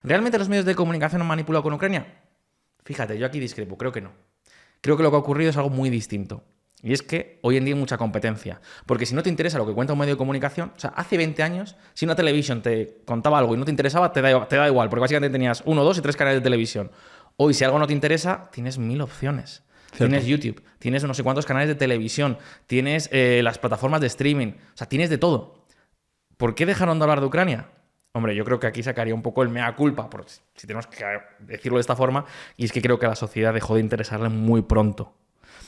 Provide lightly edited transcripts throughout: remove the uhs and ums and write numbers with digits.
¿Realmente los medios de comunicación han manipulado con Ucrania? Fíjate, yo aquí discrepo, creo que no. Creo que lo que ha ocurrido es algo muy distinto. Y es que hoy en día hay mucha competencia. Porque si no te interesa lo que cuenta un medio de comunicación, o sea, hace 20 años, si una televisión te contaba algo y no te interesaba, te da igual, porque básicamente tenías 1, 2 y 3 canales de televisión. Hoy, si algo no te interesa, tienes 1000 opciones. Cierto. Tienes YouTube, tienes no sé cuántos canales de televisión, tienes las plataformas de streaming, o sea, tienes de todo. ¿Por qué dejaron de hablar de Ucrania? Hombre, yo creo que aquí sacaría un poco el mea culpa, por si tenemos que decirlo de esta forma, y es que creo que a la sociedad dejó de interesarle muy pronto.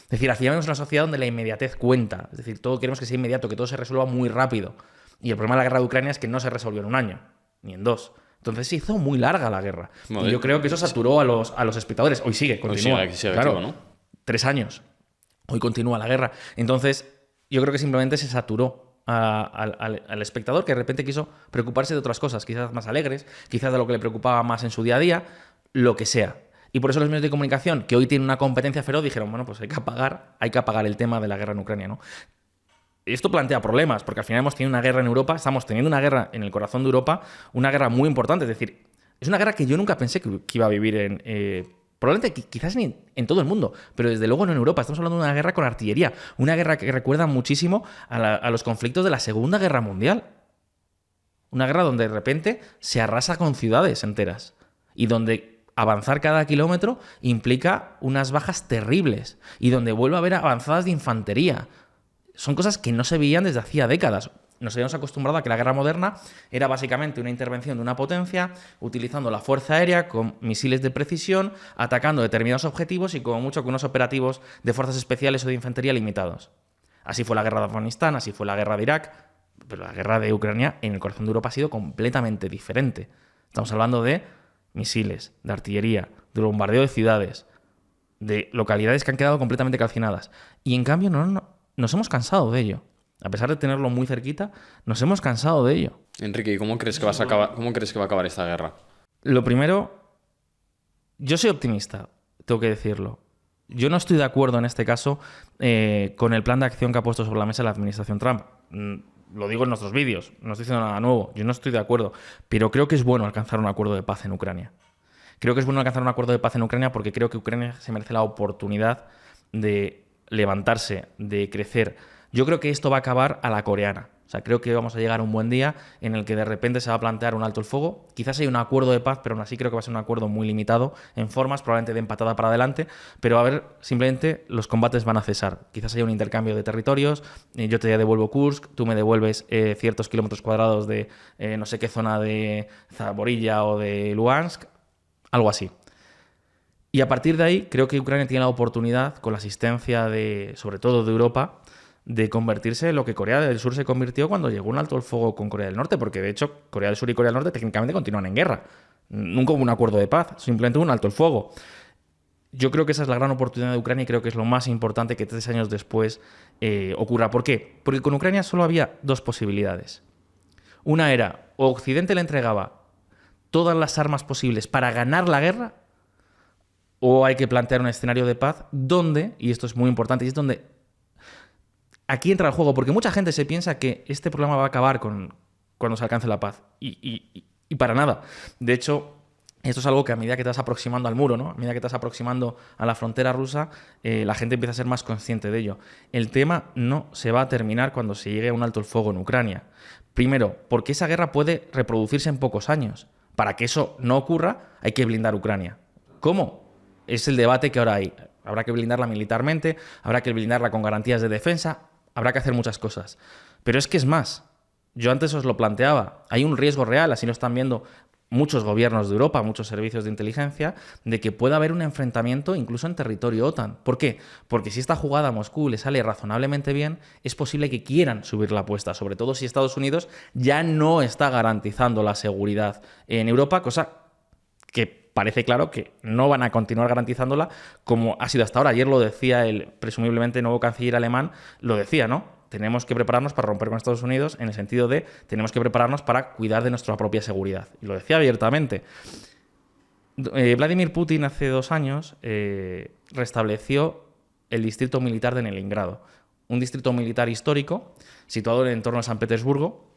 Es decir, hacíamos una sociedad donde la inmediatez cuenta. Es decir, todo queremos que sea inmediato, que todo se resuelva muy rápido. Y el problema de la guerra de Ucrania es que no se resolvió en 1 año, ni en 2. Entonces se hizo muy larga la guerra. Bueno, y yo creo que eso saturó a los espectadores. Hoy sigue, continúa. Hoy sigue claro, activo, ¿no? 3 años. Hoy continúa la guerra. Entonces, yo creo que simplemente se saturó al espectador, que de repente quiso preocuparse de otras cosas, quizás más alegres, quizás de lo que le preocupaba más en su día a día, lo que sea. Y por eso los medios de comunicación, que hoy tienen una competencia feroz, dijeron, bueno, pues hay que apagar el tema de la guerra en Ucrania, ¿no? Esto plantea problemas, porque al final hemos tenido una guerra en Europa, estamos teniendo una guerra en el corazón de Europa, una guerra muy importante. Es decir, es una guerra que yo nunca pensé que iba a vivir probablemente quizás ni en todo el mundo, pero desde luego no en Europa. Estamos hablando de una guerra con artillería, una guerra que recuerda muchísimo a los conflictos de la Segunda Guerra Mundial. Una guerra donde de repente se arrasa con ciudades enteras y donde avanzar cada kilómetro implica unas bajas terribles y donde vuelve a haber avanzadas de infantería. Son cosas que no se veían desde hacía décadas. Nos habíamos acostumbrado a que la guerra moderna era básicamente una intervención de una potencia utilizando la fuerza aérea con misiles de precisión, atacando determinados objetivos y como mucho con unos operativos de fuerzas especiales o de infantería limitados. Así fue la guerra de Afganistán, así fue la guerra de Irak, pero la guerra de Ucrania en el corazón de Europa ha sido completamente diferente. Estamos hablando de misiles, de artillería, de bombardeo de ciudades, de localidades que han quedado completamente calcinadas. Y en cambio nos hemos cansado de ello. A pesar de tenerlo muy cerquita, nos hemos cansado de ello. Enrique, ¿y cómo crees que va a acabar esta guerra? Lo primero, yo soy optimista, tengo que decirlo. Yo no estoy de acuerdo en este caso con el plan de acción que ha puesto sobre la mesa la administración Trump. Lo digo en nuestros vídeos, no estoy diciendo nada nuevo. Yo no estoy de acuerdo, pero creo que es bueno alcanzar un acuerdo de paz en Ucrania. Creo que es bueno alcanzar un acuerdo de paz en Ucrania porque creo que Ucrania se merece la oportunidad de levantarse, de crecer. Yo creo que esto va a acabar a la coreana. O sea, creo que vamos a llegar a un buen día en el que de repente se va a plantear un alto el fuego. Quizás hay un acuerdo de paz, pero aún así creo que va a ser un acuerdo muy limitado en formas, probablemente de empatada para adelante. Pero a ver, simplemente los combates van a cesar. Quizás haya un intercambio de territorios. Yo te devuelvo Kursk, tú me devuelves ciertos kilómetros cuadrados de no sé qué zona de Zaporilla o de Luhansk. Algo así. Y a partir de ahí, creo que Ucrania tiene la oportunidad, con la asistencia sobre todo de Europa, de convertirse en lo que Corea del Sur se convirtió cuando llegó un alto el fuego con Corea del Norte, porque de hecho Corea del Sur y Corea del Norte técnicamente continúan en guerra. Nunca hubo un acuerdo de paz, simplemente hubo un alto el fuego. Yo creo que esa es la gran oportunidad de Ucrania y creo que es lo más importante que 3 años después ocurra. ¿Por qué? Porque con Ucrania solo había 2 posibilidades. Una era, o Occidente le entregaba todas las armas posibles para ganar la guerra, o hay que plantear un escenario de paz donde, y esto es muy importante, y es donde aquí entra el juego, porque mucha gente se piensa que este problema va a acabar cuando se alcance la paz. Y para nada. De hecho, esto es algo que a medida que te vas aproximando al muro, ¿no? A medida que te vas aproximando a la frontera rusa, la gente empieza a ser más consciente de ello. El tema no se va a terminar cuando se llegue a un alto el fuego en Ucrania. Primero, porque esa guerra puede reproducirse en pocos años. Para que eso no ocurra, hay que blindar Ucrania. ¿Cómo? Es el debate que ahora hay. Habrá que blindarla militarmente, habrá que blindarla con garantías de defensa, habrá que hacer muchas cosas. Pero es que es más. Yo antes os lo planteaba. Hay un riesgo real, así lo están viendo muchos gobiernos de Europa, muchos servicios de inteligencia, de que pueda haber un enfrentamiento incluso en territorio OTAN. ¿Por qué? Porque si esta jugada a Moscú le sale razonablemente bien, es posible que quieran subir la apuesta, sobre todo si Estados Unidos ya no está garantizando la seguridad en Europa, cosa que parece claro que no van a continuar garantizándola como ha sido hasta ahora. Ayer lo decía el presumiblemente nuevo canciller alemán, lo decía, ¿no? Tenemos que prepararnos para romper con Estados Unidos en el sentido de tenemos que prepararnos para cuidar de nuestra propia seguridad. Y lo decía abiertamente. Vladimir Putin hace 2 años restableció el distrito militar de Leningrado, un distrito militar histórico situado en el entorno de San Petersburgo,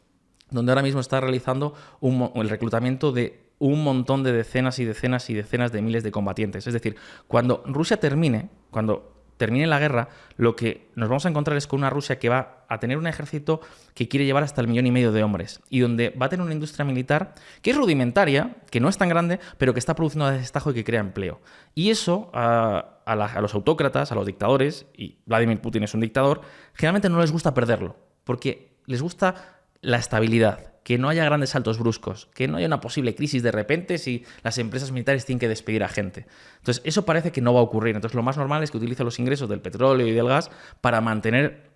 donde ahora mismo está realizando el reclutamiento de un montón de decenas y decenas y decenas de miles de combatientes. Es decir, cuando Rusia termine, cuando termine la guerra, lo que nos vamos a encontrar es con una Rusia que va a tener un ejército que quiere llevar hasta el 1,5 millones de hombres y donde va a tener una industria militar que es rudimentaria, que no es tan grande, pero que está produciendo a destajo y que crea empleo. Y eso a los autócratas, a los dictadores, y Vladimir Putin es un dictador, generalmente no les gusta perderlo, porque les gusta la estabilidad, que no haya grandes saltos bruscos, que no haya una posible crisis de repente si las empresas militares tienen que despedir a gente. Entonces, eso parece que no va a ocurrir. Entonces, lo más normal es que utilice los ingresos del petróleo y del gas para mantener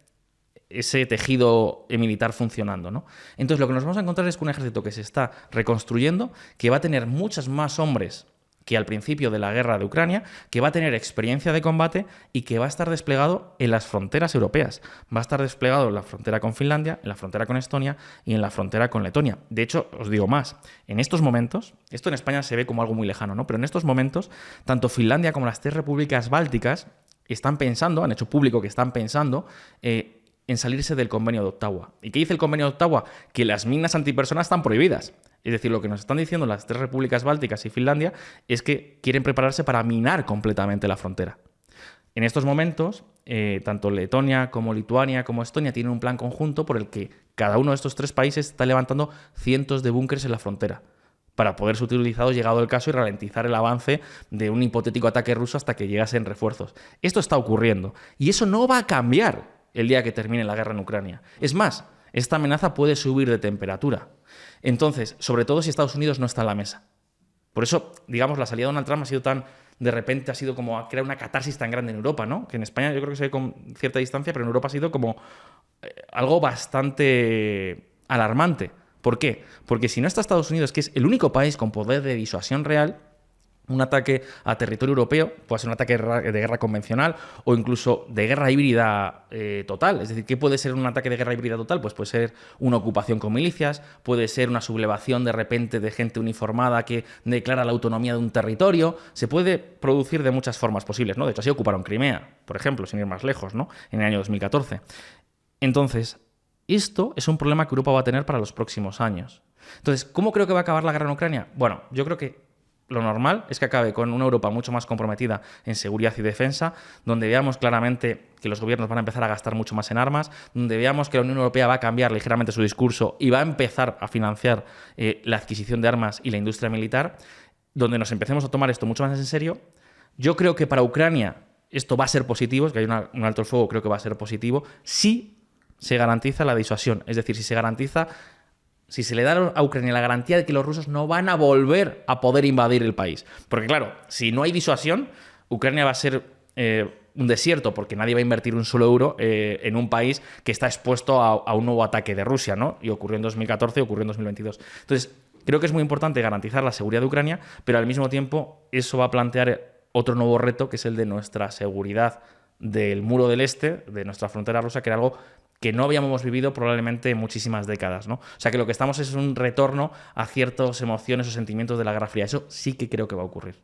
ese tejido militar funcionando, ¿no? Entonces, lo que nos vamos a encontrar es que un ejército que se está reconstruyendo, que va a tener muchos más hombres que al principio de la guerra de Ucrania, que va a tener experiencia de combate y que va a estar desplegado en las fronteras europeas. Va a estar desplegado en la frontera con Finlandia, en la frontera con Estonia y en la frontera con Letonia. De hecho, os digo más, en estos momentos, esto en España se ve como algo muy lejano, ¿no? Pero en estos momentos, tanto Finlandia como las 3 repúblicas bálticas están pensando, han hecho público que están pensando en salirse del convenio de Ottawa. ¿Y qué dice el convenio de Ottawa? Que las minas antipersona están prohibidas. Es decir, lo que nos están diciendo las 3 repúblicas bálticas y Finlandia es que quieren prepararse para minar completamente la frontera. En estos momentos, tanto Letonia como Lituania como Estonia tienen un plan conjunto por el que cada uno de estos 3 países está levantando cientos de búnkeres en la frontera para poder ser utilizados llegado el caso y ralentizar el avance de un hipotético ataque ruso hasta que llegasen refuerzos. Esto está ocurriendo y eso no va a cambiar el día que termine la guerra en Ucrania. Es más, esta amenaza puede subir de temperatura. Entonces, sobre todo si Estados Unidos no está en la mesa. Por eso, digamos, la salida de Donald Trump ha sido tan, de repente ha sido como a crear una catarsis tan grande en Europa, ¿no? Que en España yo creo que se ve con cierta distancia, pero en Europa ha sido como algo bastante alarmante. ¿Por qué? Porque si no está Estados Unidos, que es el único país con poder de disuasión real, un ataque a territorio europeo puede ser un ataque de guerra convencional o incluso de guerra híbrida total. Es decir, ¿qué puede ser un ataque de guerra híbrida total? Pues puede ser una ocupación con milicias, puede ser una sublevación de repente de gente uniformada que declara la autonomía de un territorio. Se puede producir de muchas formas posibles, ¿no? De hecho, así ocuparon Crimea, por ejemplo, sin ir más lejos, ¿no? En el año 2014. Entonces, esto es un problema que Europa va a tener para los próximos años. Entonces, ¿cómo creo que va a acabar la guerra en Ucrania? Bueno, yo creo que lo normal es que acabe con una Europa mucho más comprometida en seguridad y defensa, donde veamos claramente que los gobiernos van a empezar a gastar mucho más en armas, donde veamos que la Unión Europea va a cambiar ligeramente su discurso y va a empezar a financiar la adquisición de armas y la industria militar, donde nos empecemos a tomar esto mucho más en serio. Yo creo que para Ucrania esto va a ser positivo, es que hay un alto el fuego, creo que va a ser positivo, si se garantiza la disuasión, es decir, si se le da a Ucrania la garantía de que los rusos no van a volver a poder invadir el país. Porque claro, si no hay disuasión, Ucrania va a ser un desierto, porque nadie va a invertir un solo euro en un país que está expuesto a un nuevo ataque de Rusia, ¿no? Y ocurrió en 2014 y ocurrió en 2022. Entonces, creo que es muy importante garantizar la seguridad de Ucrania, pero al mismo tiempo eso va a plantear otro nuevo reto, que es el de nuestra seguridad del muro del este, de nuestra frontera rusa, que era algo que no habíamos vivido probablemente en muchísimas décadas, ¿no? O sea, que lo que estamos es un retorno a ciertas emociones o sentimientos de la Guerra Fría. Eso sí que creo que va a ocurrir.